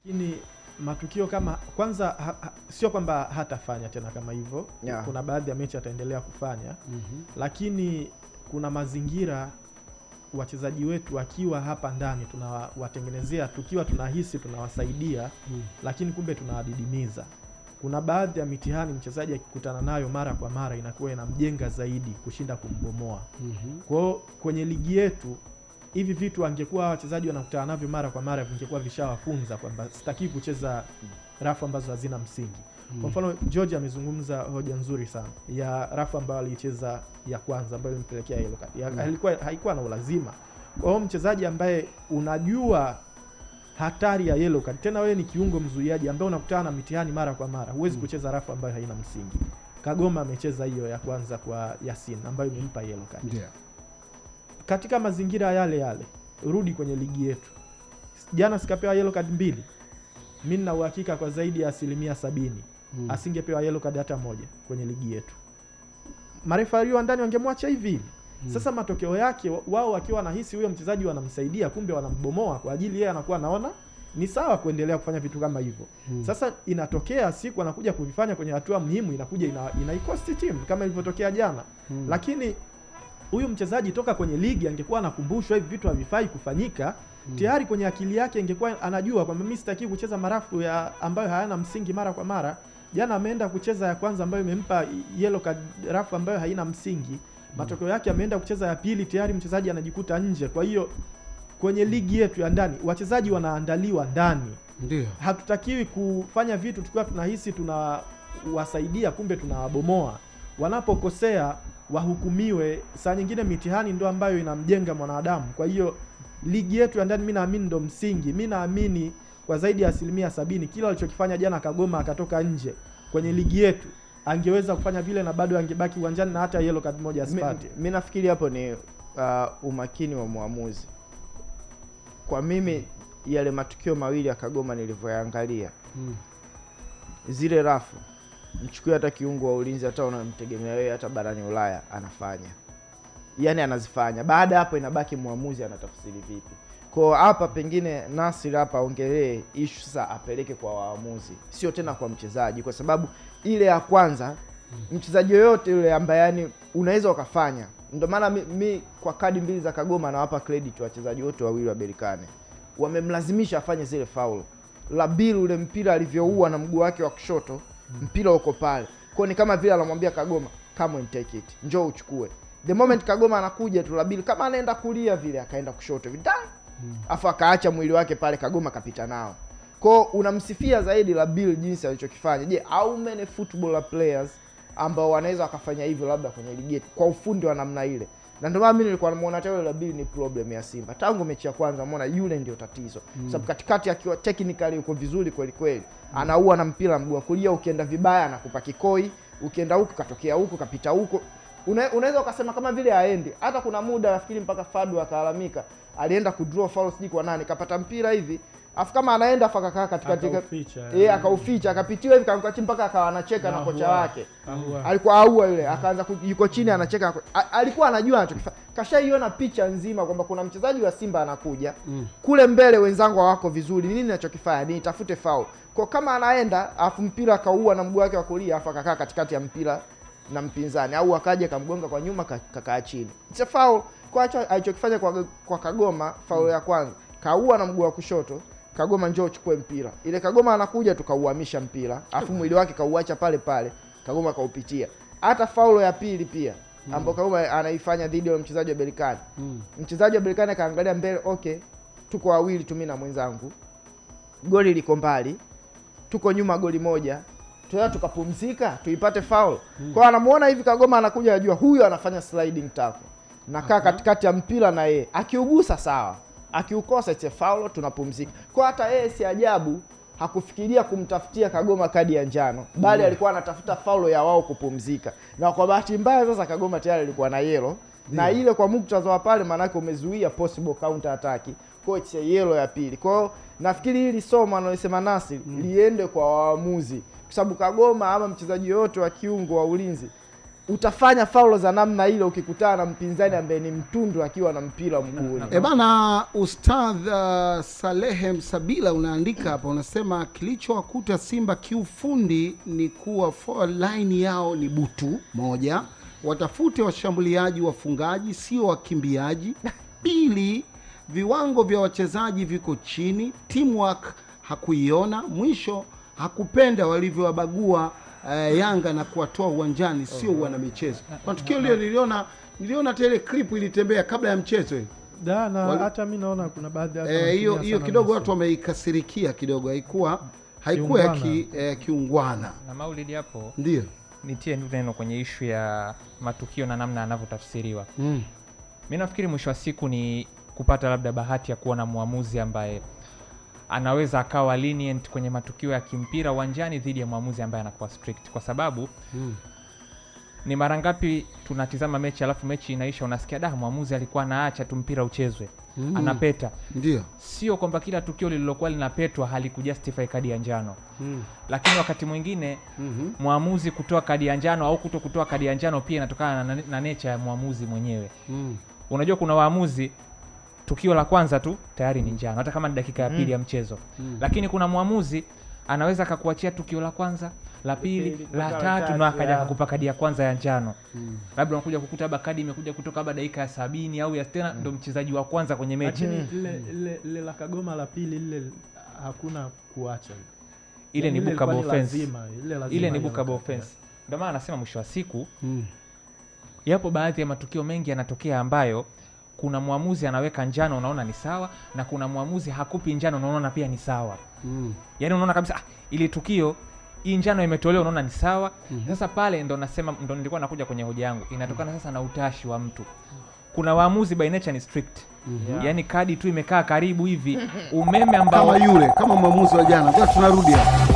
Lakini matukio kama kwanza sio kwamba hatafanya tena kama hivyo. Yeah. Kuna baadhi ya mechi ataendelea kufanya. Lakini kuna mazingira wachezaji wetu wakiwa hapa ndani tunawatengenezea, tukiwa tunahisi tunawasaidia, lakini kumbe tunawadidimiza. Kuna baadhi ya mitihani mchezaji akikutana nayo mara kwa mara inakuwa inamjenga zaidi kushinda kumbomoa. Kwa kwenye ligi yetu hivi vitu angekuwa wachezaji wanakutana navyo mara kwa mara vingekuwa vishawafunza kwamba sitaki kucheza rafu ambazo hazina msingi. Kwa mfano George amezungumza hoja nzuri sana ya rafu ambayo alicheza ya kwanza ambayo ilimpelekea yellow card. Haikuwa na ulazima. Kwa hiyo mchezaji ambaye unajua hatari ya yellow card, tena wewe ni kiungo mzuiaji ambaye unakutana na mitihani mara kwa mara, huwezi kucheza rafu ambayo haina msingi. Kagoma amecheza hiyo ya kwanza kwa Yasin ambayo imempa yellow card. Yeah. Katika mazingira yale rudi kwenye ligi yetu. Jana sikapewa yellow card 2. Mimi nina uhakika kwa zaidi ya 70% asingepewa yellow card hata moja kwenye ligi yetu. Marefari wa ndani wangemwacha hivi. Sasa matokeo yake wao wakiwa wanahisi huyo mchezaji wanamsaidia, kumbe wanambomoa kwa ajili yeye anakuwa anaona ni sawa kuendelea kufanya vitu kama hivyo. Sasa inatokea siku anakuja kuvifanya kwenye hatua muhimu, inakuja inaikosti team kama ilivyotokea jana. Lakini huyu mchezaji toka kwenye ligi angekuwa anakumbushwa hivi vitu havifai kufanyika, tayari kwenye akili yake ingekuwa anajua kwamba mimi sitaki kucheza marafu ambayo hayana msingi mara kwa mara. Jana ameenda kucheza ya kwanza ambayo imempa yellow card, rafu ambayo haina msingi. Matokeo yake ameenda kucheza ya pili, tayari mchezaji anajikuta nje. Kwa hiyo kwenye ligi yetu ya ndani wachezaji wanaandaliwa ndani. Ndio. Hatutakiwi kufanya vitu tukiwa tunahisi tunawasaidia kumbe tunawabomoa. Wanapokosea wahukumiwe. Saa nyingine mitihani ndio ambayo inamjenga mwanadamu. Kwa hiyo ligi yetu ya ndani mimi naamini ndio msingi. Mimi naamini kwa zaidi ya 70% kila alichokifanya jana Kagoma akatoka nje kwenye ligi yetu angeweza kufanya vile na bado angebaki uwanjani na hata yellow card moja asipate. Mimi nafikiri hapo ni umakini wa muamuzi. Kwa mimi yale matukio mawili ya Kagoma nilivyoangalia, zile rafu mchukue hata kiungo wa ulinzi, hata unamtegemea wewe hata barani Ulaya anafanya. Yaani anazifanya. Baada hapo inabaki muamuzi anatafsiri vipi. Kwa hapa pengine Nasir hapa ongelee issue sasa apeleke kwa waamuzi, sio tena kwa mchezaji, kwa sababu ile ya kwanza mchezaji yoyote yule ambaye yani unaweza ukafanya. Ndio maana mi kwa kadi mbili za Kagoma nawapa credit wachezaji wote wawili wa Berkane. Wamemlazimisha afanye zile foul. Labil ule mpira alivyoua na mguu wake wa kushoto, mpira uko pale. Kwa ni kama vile anamwambia Kagoma, come and take it. Njoo uchukue. The moment Kagoma anakuja tu Labil kama anaenda kulia vile akaenda kushoto vile. Afu akaacha mwili wake pale, Kagoma kapita nao. Kwa unamsifia zaidi Labil jinsi alichokifanya. Je, how many footballer players ambao wanaweza wakafanya hivyo labda kwenye ligi yetu kwa ufundi wa namna ile? Na ndio maana mimi nilikuwa namuona tayari Labil ni problem ya Simba. Tangu mechi ya kwanza namuona yule ndio tatizo. Sababu katikati akiwa technically uko vizuri kweli kweli. Anaua na mpira mguu wa kulia, ukienda vibaya anakupa kikoi, ukienda huko katokea huko kapita huko. Unaweza ukasema kama vile haendi. Hata kuna muda nafikiri mpaka Fadu akalalamika, alienda kudraw foul siji kwa nani, kapata mpira hivi afu kama anaenda afaka katikati akauficha akapitiwa hivi kaanguka chini mpaka akawa anacheka na kocha wake. Alikuwa aua yule, akaanza yuko chini anacheka. Alikuwa anajua anachokifanya. Kashaiona picha nzima kwamba kuna mchezaji wa Simba anakuja. Kule mbele wenzangu wako vizuri. Nini ninachokifanya? Ni tafute foul. Kwa kama anaenda afu mpira akaua na mguu wake wa kulia afu akakaa katikati ya mpira na mpinzani au akaja kamgonga kwa nyuma kakaa chini. It's a foul. Kwa hiyo alichokifanya kwa Kagoma foul ya kwanza, kaua na mguu wa kushoto, Kagoma njoo uchukue mpira. Ile Kagoma anakuja tukauhamisha mpira, afu mwili wake kauacha pale pale, Kagoma kaupitia. Hata foul ya pili pia ambapo Kagoma anaifanya dhidi ya mchezaji wa Berkane. Mchezaji wa Berkane kaangalia mbele, okay, tuko wawili tu mimi na mwenzangu. Goli liko mbali. Tuko nyuma goli moja. Tukapumzika, tuipate foul. Kwa anamuona hivi Kagoma anakuja anajua huyu anafanya sliding tackle. Nakaa katikati ya mpira na yeye. Akiugusa sawa. Akiukosa it's a foul, tunapumzika. Kwa hata yeye si ajabu hakufikiria kumtafutia Kagoma kadi ya njano, bali alikuwa anatafuta foul ya wao kupumzika. Na kwa bahati mbaya sasa Kagoma tayari alikuwa na yellow. Na ile kwa muktadha wa pale maana yake umezuia possible counter attack. Kwa it's a yellow ya pili. Kwa hiyo nafikiri hili somo analosema Nasir liende kwa waamuzi. Kwa sababu Kagoma ama mchezaji yote wa kiungo wa ulinzi utafanya faulo za namna ile ukikutana na mpinzani ambaye ni mtundu akiwa na mpira mguuni. Bana Ustadh Salehe Msabila unaandika hapa, unasema kilichowakuta Simba kiufundi ni kuwa forward line yao ni butu. Moja, watafute washambuliaji wafungaji, sio wakimbiaji. Pili, viwango vya wachezaji viko chini, teamwork hakuiona. Mwisho, hakupenda walivyowabagua Yanga na kuwatoa uwanjani, sio wana michezo. Kwa tukio lile niliona tele clip ilitembea kabla ya mchezo na hata mimi naona kuna baadhi ya hiyo kidogo watu wameikasirikia kidogo, haikuwa ya kiungwana. Na Maulidi hapo ndio nitie neno kwenye issue ya matukio na namna yanavyotafsiriwa. Mimi nafikiri mwisho wa siku ni kupata labda bahati ya kuwa na muamuzi ambaye anaweza akawa lenient kwenye matukio ya kimpira uwanjani dhidi ya muamuzi ambaye anakuwa strict, kwa sababu ni mara ngapi tunatizama mechi alafu mechi inaisha unasikia muamuzi alikuwa anaacha tu mpira uchezwe, anapeta. Ndio, sio kwamba kila tukio lililokuwa linapetwa halikujustify kadi ya njano. Lakini wakati mwingine muamuzi kutoa kadi ya njano au kutokutoa kadi ya njano pia inatokana na nature ya muamuzi mwenyewe. Unajua kuna waamuzi tukio la kwanza tu tayari ni njano hata kama ni dakika ya pili ya mchezo. Lakini kuna muamuzi anaweza akakuachia tukio la kwanza, la pili, la tatu na akaja kukupa kadi ya kwanza ya njano. Labda unakuja kukuta labda kadi imekuja kutoka labda dakika ya 70 au ya 60 ndio mchezaji wa kwanza kwenye mechi. Ile la Kagoma la pili ile hakuna kuacha. Ile ni bookable offense. Ile ni bookable offense. Ndio maana anasema mwisho wa siku yapo baadhi ya matukio mengi yanatokea ambayo kuna muamuzi anaweka njano unaona ni sawa, na kuna muamuzi hakupi njano unaona pia ni sawa. Yaani unaona kabisa ili tukio hii njano imetolewa unaona ni sawa. Sasa pale ndo nasema, ndo nilikuwa nakuja kwenye hoja yangu, inatokana sasa na utashi wa mtu. Kuna waamuzi by nature ni strict. Yaani kadi tu imekaa karibu hivi umeme ambao kama yule kama muamuzi wa jana. Kwa tunarudi hapa